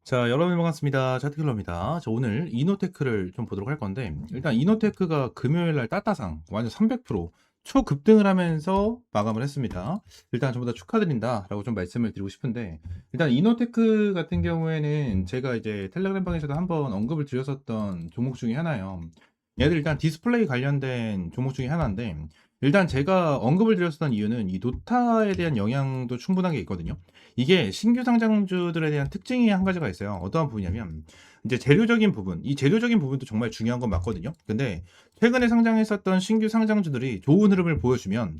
자, 여러분 반갑습니다. 차트킬러입니다. 오늘 이노테크를 좀 보도록 할 건데, 일단 이노테크가 금요일 날 따따상 완전 300% 초급등을 하면서 마감을 했습니다. 일단 전부 다 축하드린다라고 좀 말씀을 드리고 싶은데, 일단 이노테크 같은 경우에는 제가 이제 텔레그램방에서도 한번 언급을 드렸었던 종목 중에 하나예요. 얘들 일단 디스플레이 관련된 종목 중에 하나인데, 일단 제가 언급을 드렸었던 이유는 이 노타에 대한 영향도 충분하게 있거든요. 이게 신규 상장주들에 대한 특징이 한 가지가 있어요. 어떠한 부분이냐면 이제 재료적인 부분, 이 재료적인 부분도 정말 중요한 건 맞거든요. 근데 최근에 상장했었던 신규 상장주들이 좋은 흐름을 보여주면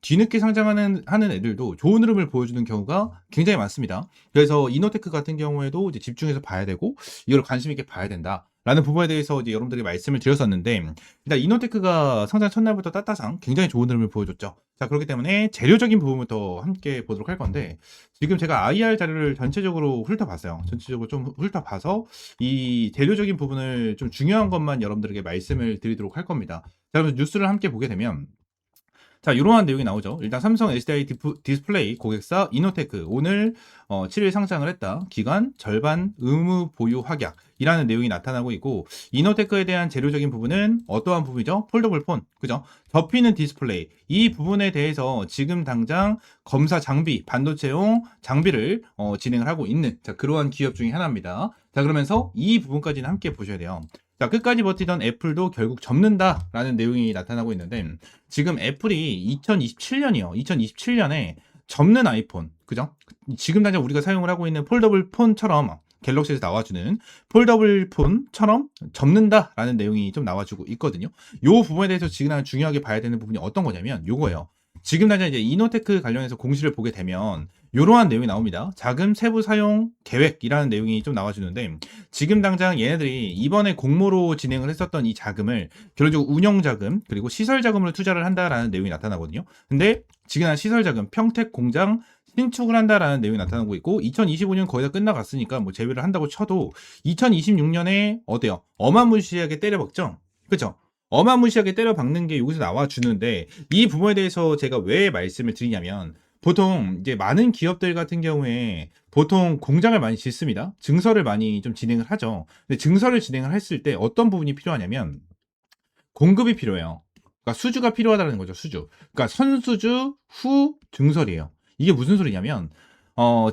뒤늦게 상장하는 애들도 좋은 흐름을 보여주는 경우가 굉장히 많습니다. 그래서 이노테크 같은 경우에도 이제 집중해서 봐야 되고 이걸 관심 있게 봐야 된다. 라는 부분에 대해서 이제 여러분들이 말씀을 드렸었는데, 일단 이노테크가 상장 첫날부터 따따상 굉장히 좋은 흐름을 보여줬죠. 자, 그렇기 때문에 재료적인 부분부터 함께 보도록 할 건데, 지금 제가 IR 자료를 전체적으로 훑어봤어요. 전체적으로 좀 훑어봐서 이 재료적인 부분을 좀 중요한 것만 여러분들에게 말씀을 드리도록 할 겁니다. 자, 그럼 뉴스를 함께 보게 되면, 자, 이러한 내용이 나오죠. 일단 삼성 SDI 디스플레이 고객사 이노테크 오늘 7일 상장을 했다. 기간 절반 의무 보유 확약이라는 내용이 나타나고 있고, 이노테크에 대한 재료적인 부분은 어떠한 부분이죠? 폴더블 폰, 그죠? 접히는 디스플레이, 이 부분에 대해서 지금 당장 검사 장비, 반도체용 장비를 진행을 하고 있는, 자, 그러한 기업 중에 하나입니다. 자, 그러면서 이 부분까지는 함께 보셔야 돼요. 자, 끝까지 버티던 애플도 결국 접는다라는 내용이 나타나고 있는데, 지금 애플이 2027년이요. 2027년에 접는 아이폰, 그죠? 지금 당장 우리가 사용을 하고 있는 폴더블 폰처럼 갤럭시에서 나와주는 폴더블 폰처럼 접는다라는 내용이 좀 나와주고 있거든요. 요 부분에 대해서 지금 중요하게 봐야 되는 부분이 어떤 거냐면 요거예요. 지금 당장 이제 이노테크 관련해서 공시를 보게 되면 이러한 내용이 나옵니다. 자금 세부 사용 계획이라는 내용이 좀 나와주는데, 지금 당장 얘네들이 이번에 공모로 진행을 했었던 이 자금을 결국 운영 자금 그리고 시설 자금으로 투자를 한다라는 내용이 나타나거든요. 근데 지금 시설 자금 평택 공장 신축을 한다라는 내용이 나타나고 있고, 2025년 거의 다 끝나갔으니까 뭐 제외를 한다고 쳐도 2026년에 어때요? 어마무시하게 때려박죠? 그쵸? 어마무시하게 때려박는 게 여기서 나와주는데, 이 부분에 대해서 제가 왜 말씀을 드리냐면, 보통 이제 많은 기업들 같은 경우에 보통 공장을 많이 짓습니다. 증설을 많이 좀 진행을 하죠. 근데 증설을 진행을 했을 때 어떤 부분이 필요하냐면 공급이 필요해요. 그러니까 수주가 필요하다는 거죠. 수주. 그러니까 선수주 후 증설이에요. 이게 무슨 소리냐면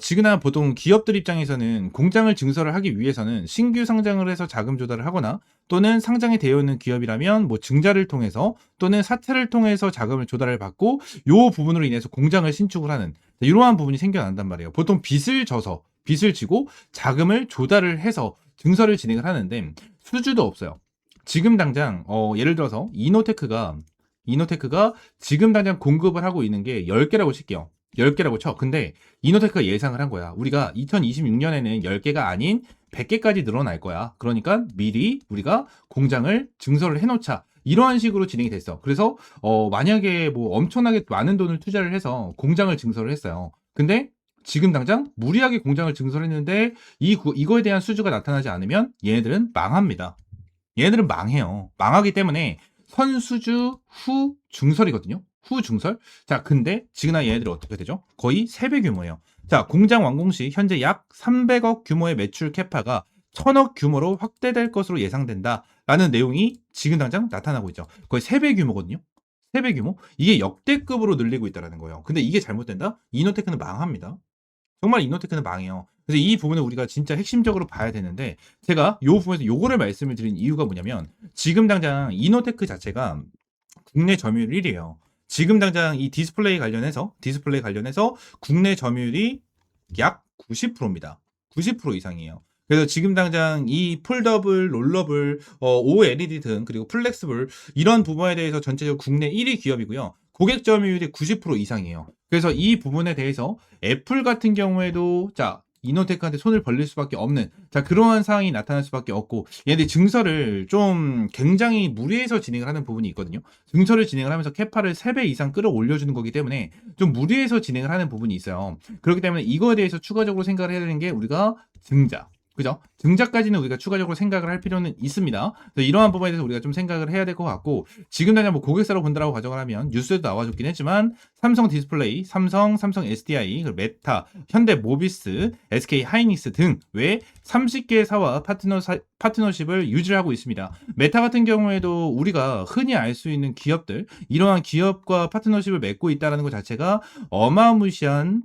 지금은 보통 기업들 입장에서는 공장을 증설을 하기 위해서는 신규 상장을 해서 자금 조달을 하거나, 또는 상장이 되어 있는 기업이라면 뭐 증자를 통해서 또는 사채를 통해서 자금을 조달을 받고, 요 부분으로 인해서 공장을 신축을 하는 이러한 부분이 생겨난단 말이에요. 보통 빚을 지고 자금을 조달을 해서 증설을 진행을 하는데 수주도 없어요. 지금 당장 예를 들어서 이노테크가 지금 당장 공급을 하고 있는 게 10개라고 칠게요. 10개라고 쳐. 근데 이노테크가 예상을 한 거야. 우리가 2026년에는 10개가 아닌 100개까지 늘어날 거야. 그러니까 미리 우리가 공장을 증설을 해놓자. 이러한 식으로 진행이 됐어. 그래서 만약에 뭐 엄청나게 많은 돈을 투자를 해서 공장을 증설을 했어요. 근데 지금 당장 무리하게 공장을 증설했는데 이거에 대한 수주가 나타나지 않으면 얘네들은 망합니다. 얘네들은 망해요. 망하기 때문에 선수주 후 증설이거든요. 후 증설. 자, 근데 지금 얘네들이 어떻게 되죠? 거의 3배 규모예요. 자, 공장 완공 시 현재 약 300억 규모의 매출 캐파가 1000억 규모로 확대될 것으로 예상된다. 라는 내용이 지금 당장 나타나고 있죠. 거의 3배 규모거든요. 3배 규모? 이게 역대급으로 늘리고 있다는 거예요. 근데 이게 잘못된다? 이노테크는 망합니다. 정말 이노테크는 망해요. 그래서 이 부분을 우리가 진짜 핵심적으로 봐야 되는데, 제가 이 부분에서 요거를 말씀을 드린 이유가 뭐냐면, 지금 당장 이노테크 자체가 국내 점유율 1위에요. 지금 당장 이 디스플레이 관련해서 국내 점유율이 약 90%입니다. 90% 이상이에요. 그래서 지금 당장 이 폴더블, 롤러블, OLED 등 그리고 플렉스블 이런 부분에 대해서 전체적으로 국내 1위 기업이고요. 고객 점유율이 90% 이상이에요. 그래서 이 부분에 대해서 애플 같은 경우에도 자, 이노테크한테 손을 벌릴 수밖에 없는, 자, 그러한 상황이 나타날 수밖에 없고, 얘네들이 증설을 좀 굉장히 무리해서 진행을 하는 부분이 있거든요. 증설을 진행을 하면서 캐파를 3배 이상 끌어올려주는 거기 때문에 좀 무리해서 진행을 하는 부분이 있어요. 그렇기 때문에 이거에 대해서 추가적으로 생각을 해야 되는 게 우리가 증자, 그죠? 증자까지는 우리가 추가적으로 생각을 할 필요는 있습니다. 그래서 이러한 부분에 대해서 우리가 좀 생각을 해야 될 것 같고, 지금 당장 뭐 고객사로 본다라고 가정을 하면 뉴스에도 나와줬긴 했지만 삼성 디스플레이, 삼성 SDI, 그리고 메타, 현대 모비스, SK 하이닉스 등 외 30개의 사와 파트너십을 유지를 하고 있습니다. 메타 같은 경우에도 우리가 흔히 알 수 있는 기업들, 이러한 기업과 파트너십을 맺고 있다는 것 자체가 어마무시한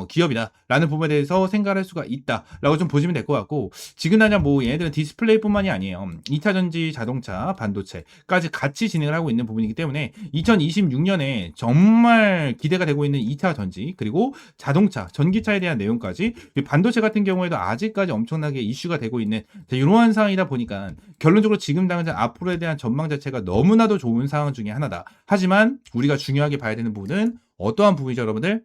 기업이다라는 부분에 대해서 생각할 수가 있다라고 좀 보시면 될 것 같고, 지금 당장 뭐 얘네들은 디스플레이뿐만이 아니에요. 2차 전지, 자동차, 반도체까지 같이 진행을 하고 있는 부분이기 때문에 2026년에 정말 기대가 되고 있는 2차 전지, 그리고 자동차, 전기차에 대한 내용까지, 반도체 같은 경우에도 아직까지 엄청나게 이슈가 되고 있는 이러한 상황이다 보니까 결론적으로 지금 당장 앞으로에 대한 전망 자체가 너무나도 좋은 상황 중에 하나다. 하지만 우리가 중요하게 봐야 되는 부분은 어떠한 부분이죠, 여러분들?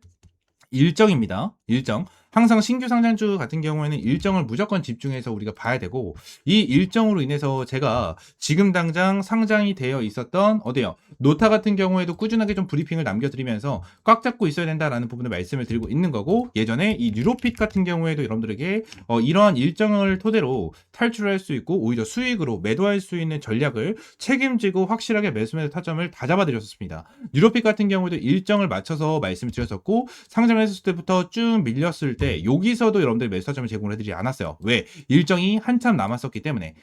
일정입니다. 일정. 항상 신규 상장주 같은 경우에는 일정을 무조건 집중해서 우리가 봐야 되고, 이 일정으로 인해서 제가 지금 당장 상장이 되어 있었던 어디요? 노타 같은 경우에도 꾸준하게 좀 브리핑을 남겨드리면서 꽉 잡고 있어야 된다라는 부분을 말씀을 드리고 있는 거고, 예전에 이 뉴로핏 같은 경우에도 여러분들에게 이러한 일정을 토대로 탈출할 수 있고 오히려 수익으로 매도할 수 있는 전략을 책임지고 확실하게 매수 타점을 다 잡아드렸었습니다. 뉴로핏 같은 경우에도 일정을 맞춰서 말씀을 드렸었고, 상장을 했을 때부터 쭉 밀렸을 때 여기서도 여러분들 매수 타점을 제공을 해드리지 않았어요. 왜? 일정이 한참 남았었기 때문에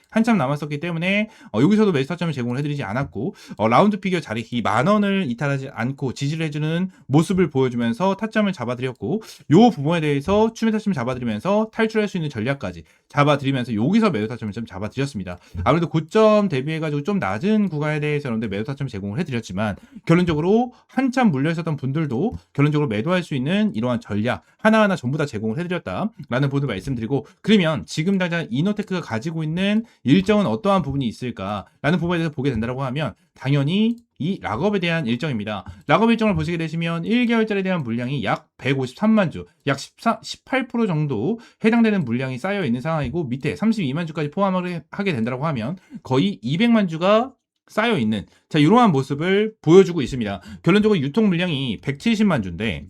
여기서도 매수 타점을 제공을 해드리지 않았고, 라운드 피겨 자리 이 10,000원을 이탈하지 않고 지지를 해주는 모습을 보여주면서 타점을 잡아드렸고, 요 부분에 대해서 추매 타점을 잡아드리면서 탈출할 수 있는 전략까지 잡아드리면서 여기서 매도 타점을 좀 잡아드렸습니다. 아무래도 고점 대비해가지고 좀 낮은 구간에 대해서 여러분들 매도 타점을 제공을 해드렸지만, 결론적으로 한참 물려있었던 분들도 결론적으로 매도할 수 있는 이러한 전략 하나하나 전부 다 제공을 해드렸다라는 부분을 말씀드리고, 그러면 지금 당장 이노테크가 가지고 있는 일정은 어떠한 부분이 있을까라는 부분에 대해서 보게 된다고 하면 당연히 이 락업에 대한 일정입니다. 락업 일정을 보시게 되시면 1개월짜리에 대한 물량이 약 153만 주, 약 18% 정도 해당되는 물량이 쌓여 있는 상황이고, 밑에 32만 주까지 포함을 하게 된다고 하면 거의 200만 주가 쌓여 있는 이러한 모습을 보여주고 있습니다. 결론적으로 유통 물량이 170만 주인데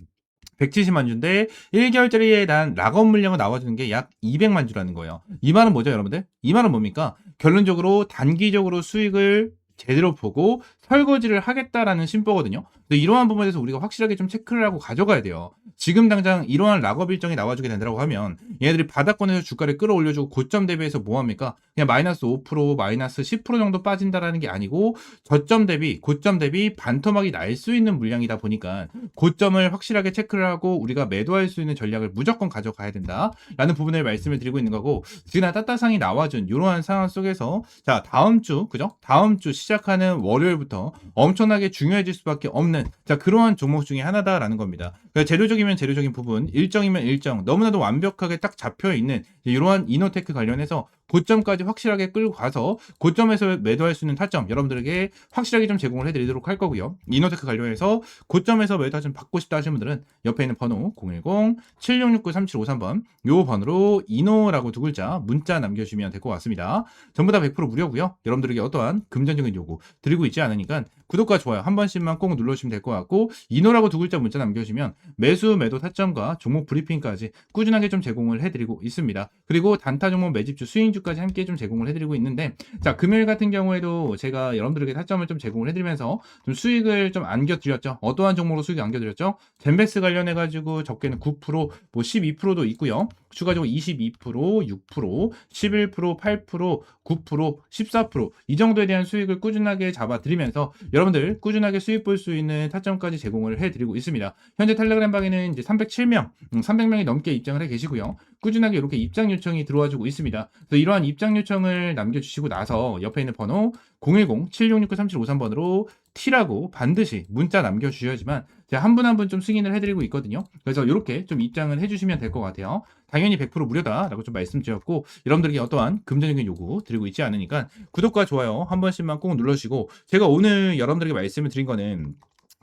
1개월짜리에 대한 락업 물량을 나와주는 게 약 200만 주라는 거예요. 이 말은 뭐죠, 여러분들? 이 말은 뭡니까? 결론적으로 단기적으로 수익을 제대로 보고 설거지를 하겠다라는 심보거든요. 근데 이러한 부분에 대해서 우리가 확실하게 좀 체크를 하고 가져가야 돼요. 지금 당장 이러한 락업 일정이 나와주게 된다고 하면 얘네들이 바닥권에서 주가를 끌어올려주고 고점 대비해서 뭐합니까? 그냥 마이너스 5%, 마이너스 10% 정도 빠진다라는 게 아니고, 저점 대비, 고점 대비 반토막이 날 수 있는 물량이다 보니까 고점을 확실하게 체크를 하고 우리가 매도할 수 있는 전략을 무조건 가져가야 된다라는 부분을 말씀을 드리고 있는 거고, 지금 따따상이 나와준 이러한 상황 속에서 자, 다음 주, 그죠? 다음 주 시작하는 월요일부터 엄청나게 중요해질 수밖에 없는 그러한 종목 중에 하나다라는 겁니다. 그러니까 재료적이면 재료적인 부분, 일정이면 일정, 너무나도 완벽하게 딱 잡혀 있는 이러한 이노테크 관련해서 고점까지 확실하게 끌고 가서 고점에서 매도할 수 있는 타점 여러분들에게 확실하게 좀 제공을 해드리도록 할 거고요. 이노테크 관련해서 고점에서 매도 타점 받고 싶다 하시는 분들은 옆에 있는 번호 010-7669-3753번 요 번호로 이노라고 두 글자 문자 남겨주시면 될 것 같습니다. 전부 다 100% 무료고요. 여러분들에게 어떠한 금전적인 요구 드리고 있지 않으니까 구독과 좋아요 한 번씩만 꼭 눌러주시면 될 것 같고, 이노라고 두 글자 문자 남겨주시면 매수 매도 타점과 종목 브리핑까지 꾸준하게 좀 제공을 해드리고 있습니다. 그리고 단타 종목 매집주 수익주까지 함께 좀 제공을 해드리고 있는데, 자, 금요일 같은 경우에도 제가 여러분들에게 타점을 좀 제공을 해드리면서 좀 수익을 좀 안겨드렸죠. 어떠한 종목으로 수익 안겨드렸죠? 젠베스 관련해가지고 적게는 9%, 뭐 12%도 있고요. 추가적으로 22%, 6%, 11%, 8%, 9%, 14% 이 정도에 대한 수익을 꾸준하게 잡아드리면서 여러분들 꾸준하게 수익 볼 수 있는 타점까지 제공을 해드리고 있습니다. 현재 텔레그램 방에는 이제 307명, 300명이 넘게 입장을 해 계시고요. 꾸준하게 이렇게 입장 요청이 들어와주고 있습니다. 그래서 이러한 입장 요청을 남겨주시고 나서 옆에 있는 번호 010-7669-3753번으로 T라고 반드시 문자 남겨주셔야지만 제가 한 분 한 분 좀 승인을 해드리고 있거든요. 그래서 이렇게 좀 입장을 해주시면 될 것 같아요. 당연히 100% 무료다라고 좀 말씀드렸고, 여러분들에게 어떠한 금전적인 요구 드리고 있지 않으니까 구독과 좋아요 한 번씩만 꼭 눌러주시고, 제가 오늘 여러분들에게 말씀을 드린 거는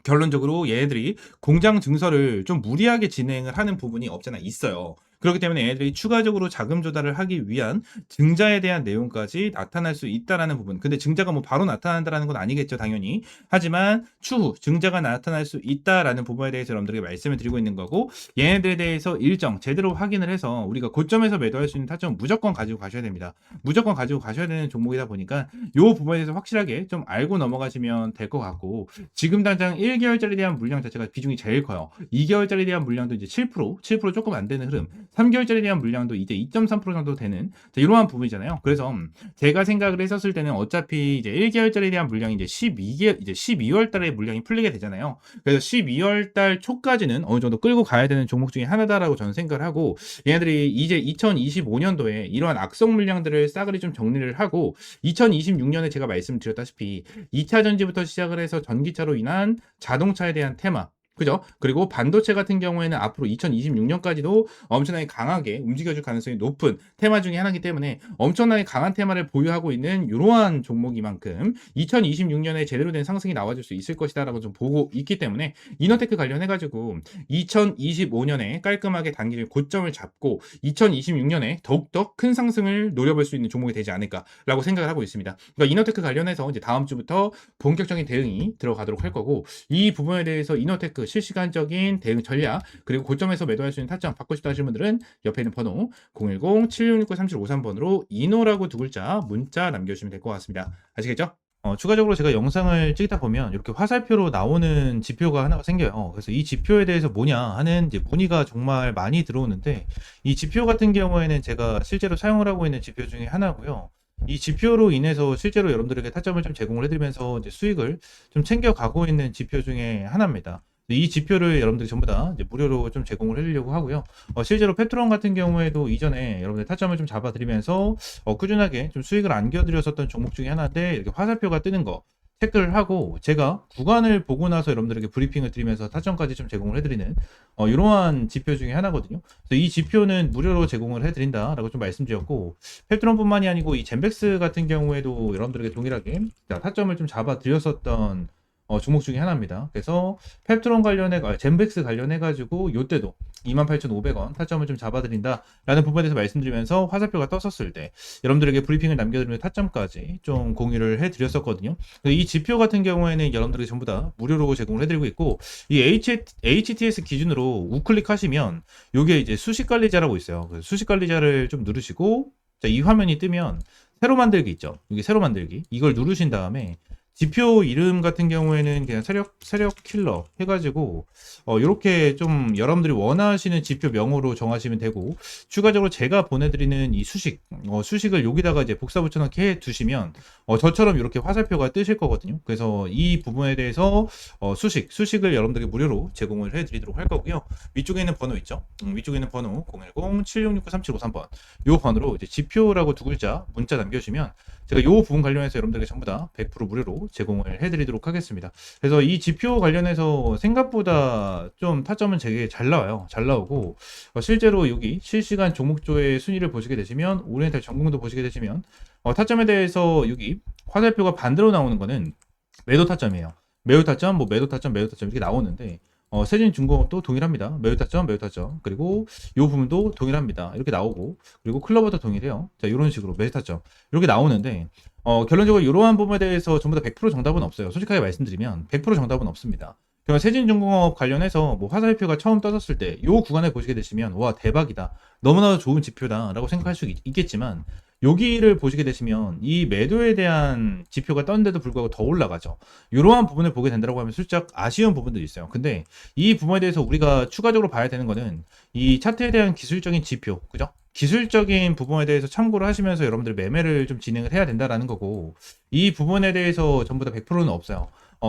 결론적으로 얘네들이 공장 증설을 좀 무리하게 진행을 하는 부분이 없잖아 있어요. 그렇기 때문에 얘네들이 추가적으로 자금 조달을 하기 위한 증자에 대한 내용까지 나타날 수 있다라는 부분. 근데 증자가 뭐 바로 나타난다라는 건 아니겠죠, 당연히. 하지만 추후 증자가 나타날 수 있다라는 부분에 대해서 여러분들에게 말씀을 드리고 있는 거고, 얘네들에 대해서 일정 제대로 확인을 해서 우리가 고점에서 매도할 수 있는 타점 무조건 가지고 가셔야 됩니다. 무조건 가지고 가셔야 되는 종목이다 보니까 이 부분에 대해서 확실하게 좀 알고 넘어가시면 될 것 같고, 지금 당장 1개월짜리 대한 물량 자체가 비중이 제일 커요. 2개월짜리 대한 물량도 이제 7% 조금 안 되는 흐름, 3개월짜리 대한 물량도 이제 2.3% 정도 되는 이러한 부분이잖아요. 그래서 제가 생각을 했었을 때는 어차피 이제 1개월짜리 대한 물량이 이제 12월 달에 물량이 풀리게 되잖아요. 그래서 12월 달 초까지는 어느 정도 끌고 가야 되는 종목 중에 하나다라고 저는 생각을 하고, 얘네들이 이제 2025년도에 이러한 악성 물량들을 싸그리 좀 정리를 하고, 2026년에 제가 말씀드렸다시피 2차 전지부터 시작을 해서 전기차로 인한 자동차에 대한 테마, 그죠? 그리고 반도체 같은 경우에는 앞으로 2026년까지도 엄청나게 강하게 움직여줄 가능성이 높은 테마 중에 하나이기 때문에 엄청나게 강한 테마를 보유하고 있는 이러한 종목이만큼 2026년에 제대로 된 상승이 나와줄 수 있을 것이다라고 좀 보고 있기 때문에, 이너테크 관련해가지고 2025년에 깔끔하게 단기적 고점을 잡고 2026년에 더욱더 큰 상승을 노려볼 수 있는 종목이 되지 않을까라고 생각을 하고 있습니다. 그러니까 이너테크 관련해서 이제 다음 주부터 본격적인 대응이 들어가도록 할 거고, 이 부분에 대해서 이너테크 실시간적인 대응 전략, 그리고 고점에서 매도할 수 있는 타점 받고 싶다 하시는 분들은 옆에 있는 번호 010-7669-3753번으로 이노라고 두 글자 문자 남겨주시면 될 것 같습니다. 아시겠죠? 추가적으로 제가 영상을 찍다 보면 이렇게 화살표로 나오는 지표가 하나가 생겨요. 그래서 이 지표에 대해서 뭐냐 하는 이제 문의가 정말 많이 들어오는데, 이 지표 같은 경우에는 제가 실제로 사용을 하고 있는 지표 중에 하나고요. 이 지표로 인해서 실제로 여러분들에게 타점을 좀 제공을 해드리면서 이제 수익을 좀 챙겨가고 있는 지표 중에 하나입니다. 이 지표를 여러분들이 전부 다 이제 무료로 좀 제공을 해드리려고 하고요. 실제로 페트론 같은 경우에도 이전에 여러분들 타점을 좀 잡아드리면서 꾸준하게 좀 수익을 안겨드렸었던 종목 중에 하나인데, 이렇게 화살표가 뜨는 거 체크를 하고 제가 구간을 보고 나서 여러분들에게 브리핑을 드리면서 타점까지 좀 제공을 해드리는 이러한 지표 중에 하나거든요. 그래서 이 지표는 무료로 제공을 해드린다라고 좀 말씀드렸고, 페트론뿐만이 아니고 이 젠백스 같은 경우에도 여러분들에게 동일하게 타점을 좀 잡아드렸었던 종목 중에 하나입니다. 그래서 펩트론 젠백스 관련해가지고 요때도 28,500원 타점을 좀 잡아드린다라는 부분에 대해서 말씀드리면서 화살표가 떴었을 때 여러분들에게 브리핑을 남겨드리면 타점까지 좀 공유를 해드렸었거든요. 이 지표 같은 경우에는 여러분들에게 전부 다 무료로 제공을 해드리고 있고, 이 HTS 기준으로 우클릭하시면 요게 이제 수식관리자라고 있어요. 수식관리자를 좀 누르시고, 자, 이 화면이 뜨면 새로 만들기 있죠. 여기 새로 만들기, 이걸 누르신 다음에 지표 이름 같은 경우에는 그냥 세력 킬러 해가지고 이렇게 좀 여러분들이 원하시는 지표 명으로 정하시면 되고, 추가적으로 제가 보내드리는 이 수식을 여기다가 이제 복사 붙여넣기 해 두시면 저처럼 이렇게 화살표가 뜨실 거거든요. 그래서 이 부분에 대해서 수식을 여러분들에게 무료로 제공을 해드리도록 할 거고요. 위쪽에 있는 번호 있죠. 위쪽에 있는 번호 010-7669-3753번 이 번호로 이제 지표라고 두 글자 문자 남겨주시면 제가 이 부분 관련해서 여러분들에게 전부 다 100% 무료로 제공을 해드리도록 하겠습니다. 그래서 이 지표 관련해서 생각보다 좀 타점은 되게 잘 나와요. 잘 나오고, 실제로 여기 실시간 종목조의 순위를 보시게 되시면, 오리엔탈 전공도 보시게 되시면 타점에 대해서 여기 화살표가 반대로 나오는 거는 매도 타점이에요. 매도 타점, 매도 타점 이렇게 나오는데, 세진중공업도 동일합니다. 매도 타점, 그리고 이 부분도 동일합니다. 이렇게 나오고, 그리고 클로버도 동일해요. 자, 이런 식으로 매도 타점 이렇게 나오는데, 결론적으로 이러한 부분에 대해서 전부 다 100% 정답은 없어요. 솔직하게 말씀드리면 100% 정답은 없습니다. 그럼 세진중공업 관련해서 화살표가 처음 떠졌을 때 이 구간을 보시게 되시면 와, 대박이다, 너무나도 좋은 지표다 라고 생각할 수 있겠지만, 여기를 보시게 되시면 이 매도에 대한 지표가 떴는데도 불구하고 더 올라가죠. 이러한 부분을 보게 된다고 하면 슬쩍 아쉬운 부분들이 있어요. 근데 이 부분에 대해서 우리가 추가적으로 봐야 되는 거는 이 차트에 대한 기술적인 지표, 그죠? 기술적인 부분에 대해서 참고를 하시면서 여러분들 매매를 좀 진행을 해야 된다라는 거고, 이 부분에 대해서 전부 다 100%는 없어요.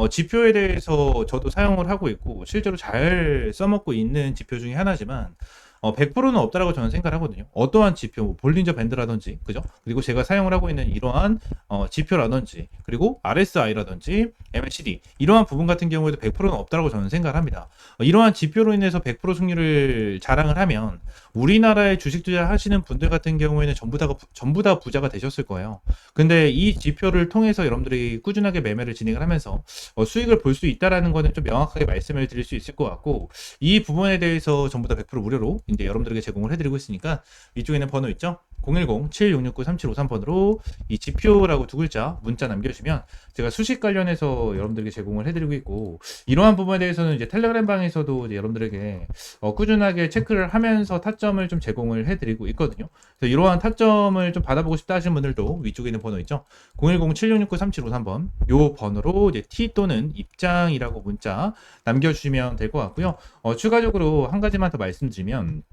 지표에 대해서 저도 사용을 하고 있고 실제로 잘 써먹고 있는 지표 중에 하나지만 100%는 없다라고 저는 생각을 하거든요. 어떠한 지표, 볼린저 밴드라든지, 그죠? 그리고 제가 사용을 하고 있는 이러한 지표라든지, 그리고 RSI라든지, MACD, 이러한 부분 같은 경우에도 100%는 없다라고 저는 생각을 합니다. 이러한 지표로 인해서 100% 승률을 자랑을 하면 우리나라에 주식 투자하시는 분들 같은 경우에는 전부 다 부자가 되셨을 거예요. 근데 이 지표를 통해서 여러분들이 꾸준하게 매매를 진행을 하면서 수익을 볼 수 있다라는 거는 좀 명확하게 말씀을 드릴 수 있을 것 같고, 이 부분에 대해서 전부 다 100% 무료로 이제 여러분들에게 제공을 해드리고 있으니까 위쪽에 있는 번호 있죠? 010-7669-3753번으로 이 지표라고 두 글자 문자 남겨주시면 제가 수식 관련해서 여러분들에게 제공을 해드리고 있고, 이러한 부분에 대해서는 이제 텔레그램 방에서도 이제 여러분들에게 꾸준하게 체크를 하면서 타점을 좀 제공을 해드리고 있거든요. 그래서 이러한 타점을 좀 받아보고 싶다 하시는 분들도 위쪽에 있는 번호 있죠? 010-7669-3753번 요 번호로 이제 T 또는 입장이라고 문자 남겨주시면 될 것 같고요. 추가적으로 한 가지만 더 말씀드리면,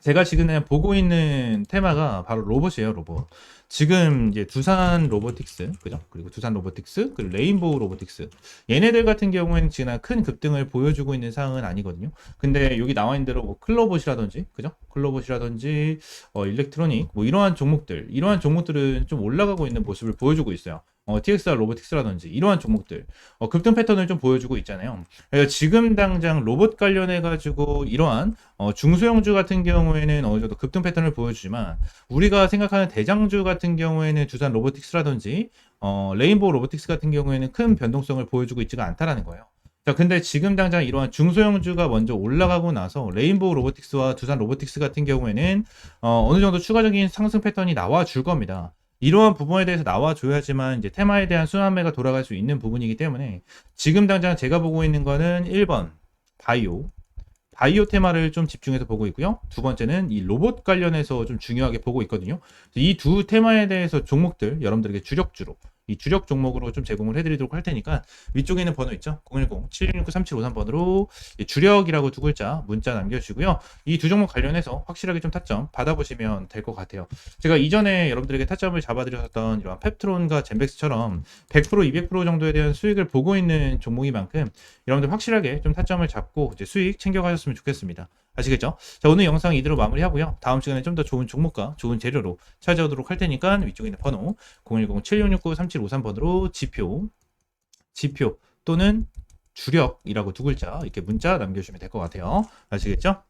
제가 지금 보고 있는 테마가 바로 로봇이에요, 로봇. 지금 이제 두산 로보틱스, 그죠? 그리고 두산 로보틱스, 그리고 레인보우 로보틱스. 얘네들 같은 경우에는 지금 큰 급등을 보여주고 있는 상황은 아니거든요. 근데 여기 나와 있는 대로 뭐 클로봇이라든지, 그죠? 클로봇이라든지, 일렉트로닉, 뭐 이러한 종목들은 좀 올라가고 있는 모습을 보여주고 있어요. TXR 로보틱스라든지 이러한 종목들 급등 패턴을 좀 보여주고 있잖아요. 그래서 지금 당장 로봇 관련해 가지고 이러한 중소형주 같은 경우에는 어느 정도 급등 패턴을 보여주지만, 우리가 생각하는 대장주 같은 경우에는 두산 로보틱스라든지 레인보우 로보틱스 같은 경우에는 큰 변동성을 보여주고 있지가 않다라는 거예요. 자, 근데 지금 당장 이러한 중소형주가 먼저 올라가고 나서 레인보우 로보틱스와 두산 로보틱스 같은 경우에는 어느 정도 추가적인 상승 패턴이 나와 줄 겁니다. 이러한 부분에 대해서 나와줘야지만 이제 테마에 대한 순환매가 돌아갈 수 있는 부분이기 때문에, 지금 당장 제가 보고 있는 거는 1번 바이오 테마를 좀 집중해서 보고 있고요. 두 번째는 이 로봇 관련해서 좀 중요하게 보고 있거든요. 이 두 테마에 대해서 종목들 여러분들에게 주력주로, 이 주력 종목으로 좀 제공을 해드리도록 할 테니까 위쪽에 있는 번호 있죠? 010-7669-3753번으로 주력이라고 두 글자 문자 남겨주시고요. 이 두 종목 관련해서 확실하게 좀 타점 받아보시면 될 것 같아요. 제가 이전에 여러분들에게 타점을 잡아드렸던 이런 펩트론과 젠백스처럼 100%, 200% 정도에 대한 수익을 보고 있는 종목인 만큼 여러분들 확실하게 좀 타점을 잡고 이제 수익 챙겨가셨으면 좋겠습니다. 아시겠죠? 자, 오늘 영상 이대로 마무리하고요. 다음 시간에 좀 더 좋은 종목과 좋은 재료로 찾아오도록 할 테니까 위쪽에 있는 번호 010-7669-3753번으로 지표 또는 주력이라고 두 글자 이렇게 문자 남겨주시면 될 것 같아요. 아시겠죠?